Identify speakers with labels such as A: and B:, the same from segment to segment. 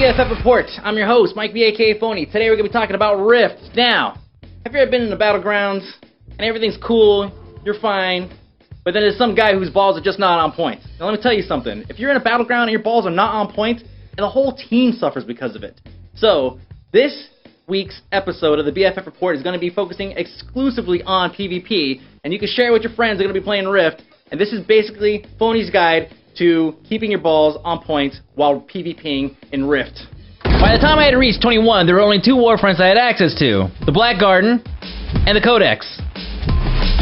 A: BFF Report. I'm your host, Mike B, aka Phony. Today we're going to be talking about Rift. Now, have you ever been in the battlegrounds and everything's cool, you're fine, but then there's some guy whose balls are just not on point? Now let me tell you something. If you're in a battleground and your balls are not on point, the whole team suffers because of it. So, this week's episode of the BFF Report is going to be focusing exclusively on PvP, and you can share it with your friends that are going to be playing Rift, and this is basically Phony's guide to keeping your balls on point while PvPing in Rift. By the time I had reached 21, there were only two Warfronts I had access to, the Black Garden and the Codex.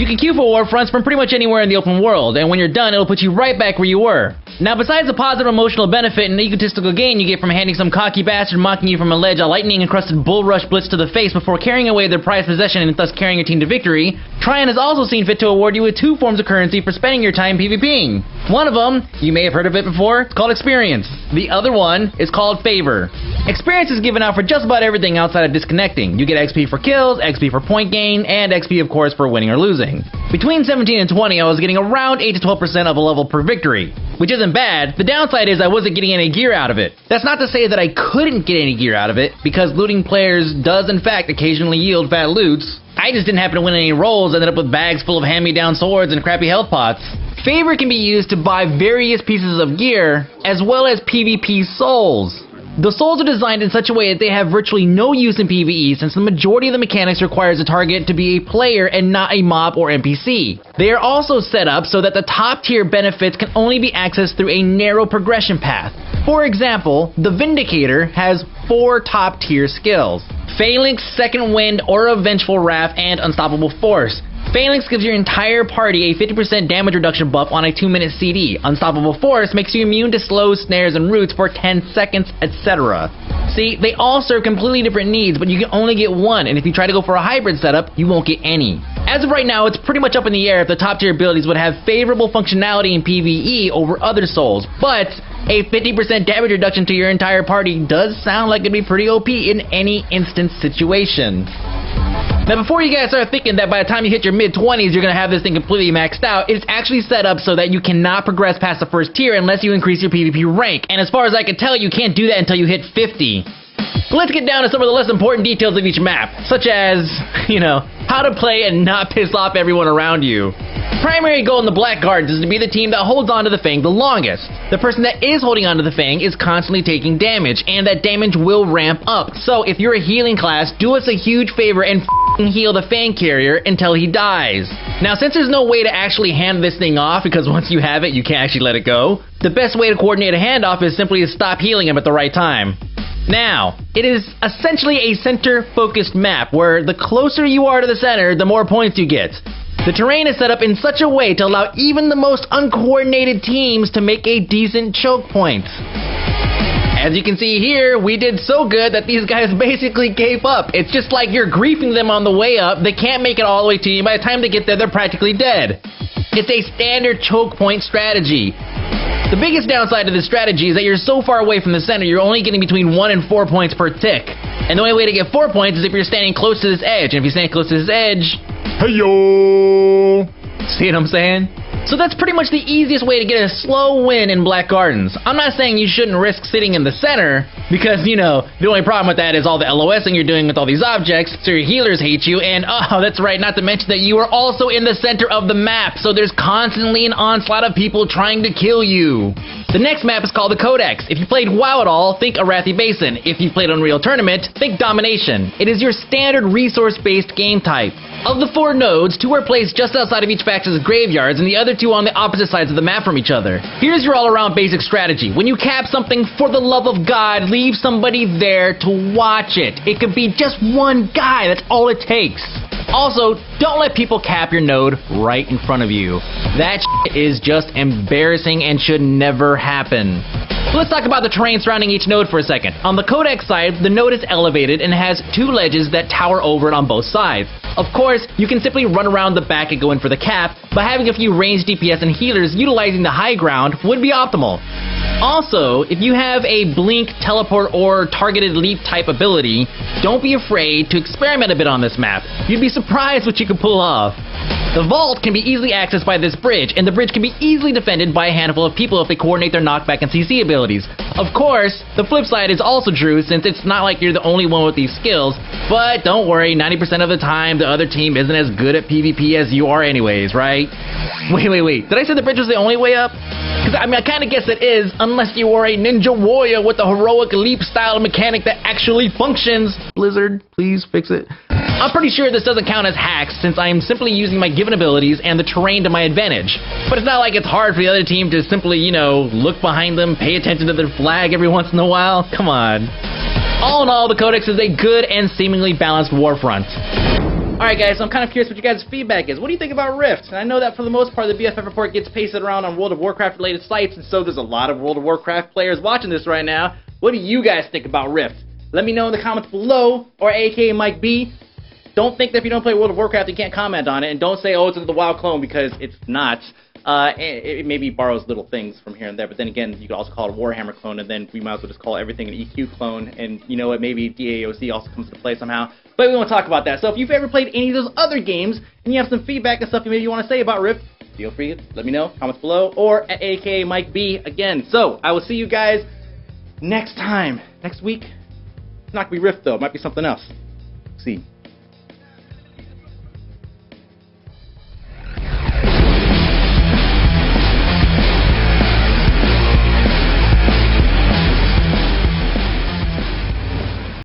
A: You can queue for Warfronts from pretty much anywhere in the open world, and when you're done, it'll put you right back where you were. Now, besides the positive emotional benefit and the egotistical gain you get from handing some cocky bastard mocking you from a ledge a lightning-encrusted bull rush blitz to the face before carrying away their prized possession and thus carrying your team to victory, Tryon has also seen fit to award you with two forms of currency for spending your time PvPing. One of them, you may have heard of it before, it's called Experience. The other one is called Favor. Experience is given out for just about everything outside of disconnecting. You get XP for kills, XP for point gain, and XP of course for winning or losing. Between 17 and 20, I was getting around 8 to 12% of a level per victory, which isn't bad. The downside is I wasn't getting any gear out of it. That's not to say that I couldn't get any gear out of it, because looting players does in fact occasionally yield fat loots. I just didn't happen to win any rolls, ended up with bags full of hand-me-down swords and crappy health pots. Favor can be used to buy various pieces of gear, as well as PvP souls. The souls are designed in such a way that they have virtually no use in PvE, since the majority of the mechanics requires a target to be a player and not a mob or NPC. They are also set up so that the top tier benefits can only be accessed through a narrow progression path. For example, the Vindicator has 4 top tier skills: Phalanx, Second Wind, Aura of Vengeful Wrath, and Unstoppable Force. Phalanx gives your entire party a 50% damage reduction buff on a 2-minute CD. Unstoppable Force makes you immune to slows, snares, and roots for 10 seconds, etc. See, they all serve completely different needs, but you can only get one, and if you try to go for a hybrid setup, you won't get any. As of right now, it's pretty much up in the air if the top tier abilities would have favorable functionality in PvE over other souls, but a 50% damage reduction to your entire party does sound like it'd be pretty OP in any instance situation. Now, before you guys start thinking that by the time you hit your mid-20s you're going to have this thing completely maxed out, it's actually set up so that you cannot progress past the first tier unless you increase your PvP rank, and as far as I can tell, you can't do that until you hit 50. So let's get down to some of the less important details of each map, such as, how to play and not piss off everyone around you. Primary goal in the Black Gardens is to be the team that holds onto the Fang the longest. The person that is holding onto the Fang is constantly taking damage, and that damage will ramp up. So if you're a healing class, do us a huge favor and heal the Fang carrier until he dies. Now, since there's no way to actually hand this thing off, because once you have it, you can't actually let it go, the best way to coordinate a handoff is simply to stop healing him at the right time. Now, it is essentially a center-focused map, where the closer you are to the center, the more points you get. The terrain is set up in such a way to allow even the most uncoordinated teams to make a decent choke point. As you can see here, we did so good that these guys basically gave up. It's just like you're griefing them on the way up, they can't make it all the way to you, by the time they get there, they're practically dead. It's a standard choke point strategy. The biggest downside to this strategy is that you're so far away from the center, you're only getting between 1 and 4 points per tick. And the only way to get 4 points is if you're standing close to this edge, and if you stand close to this edge, hey-yo! See what I'm saying? So that's pretty much the easiest way to get a slow win in Black Gardens. I'm not saying you shouldn't risk sitting in the center, because, the only problem with that is all the LOSing you're doing with all these objects, so your healers hate you, and oh, that's right, not to mention that you are also in the center of the map, so there's constantly an onslaught of people trying to kill you. The next map is called the Codex. If you played WoW at all, think Arathi Basin. If you played Unreal Tournament, think Domination. It is your standard resource-based game type. Of the 4 nodes, 2 are placed just outside of each faction's graveyards, and the other 2 on the opposite sides of the map from each other. Here's your all-around basic strategy. When you cap something, for the love of God, leave somebody there to watch it. It could be just one guy, that's all it takes. Also, don't let people cap your node right in front of you. That shit is just embarrassing and should never happen. So let's talk about the terrain surrounding each node for a second. On the Codex side, the node is elevated and has 2 ledges that tower over it on both sides. Of course, you can simply run around the back and go in for the cap, but having a few ranged DPS and healers utilizing the high ground would be optimal. Also, if you have a blink, teleport, or targeted leap type ability, don't be afraid to experiment a bit on this map. You'd be surprised what you can pull off. The vault can be easily accessed by this bridge, and the bridge can be easily defended by a handful of people if they coordinate their knockback and CC abilities. Of course, the flip side is also true, since it's not like you're the only one with these skills, but don't worry, 90% of the time the other team isn't as good at PvP as you are anyways, right? Wait, did I say the bridge was the only way up? Because, I mean, I kind of guess it is, unless you are a ninja warrior with a heroic leap-style mechanic that actually functions. Blizzard, please fix it. I'm pretty sure this doesn't count as hacks, since I am simply using my given abilities and the terrain to my advantage. But it's not like it's hard for the other team to simply, you know, look behind them, pay attention to their flag every once in a while. Come on. All in all, the Codex is a good and seemingly balanced Warfront. Alright guys, so I'm kind of curious what you guys' feedback is. What do you think about Rift? And I know that for the most part the BFF report gets pasted around on World of Warcraft related sites, and so there's a lot of World of Warcraft players watching this right now. What do you guys think about Rift? Let me know in the comments below, or aka Mike B. Don't think that if you don't play World of Warcraft you can't comment on it, and don't say, oh, it's the WoW clone, because it's not. It maybe borrows little things from here and there, but then again, you could also call it a Warhammer clone, and then we might as well just call everything an EQ clone, and you know what, maybe DAOC also comes into play somehow, but we won't talk about that. So if you've ever played any of those other games, and you have some feedback and stuff maybe you want to say about Rift, feel free to let me know, comments below, or at aka Mike B again. So, I will see you guys next time. Next week, it's not going to be Rift though, it might be something else. See.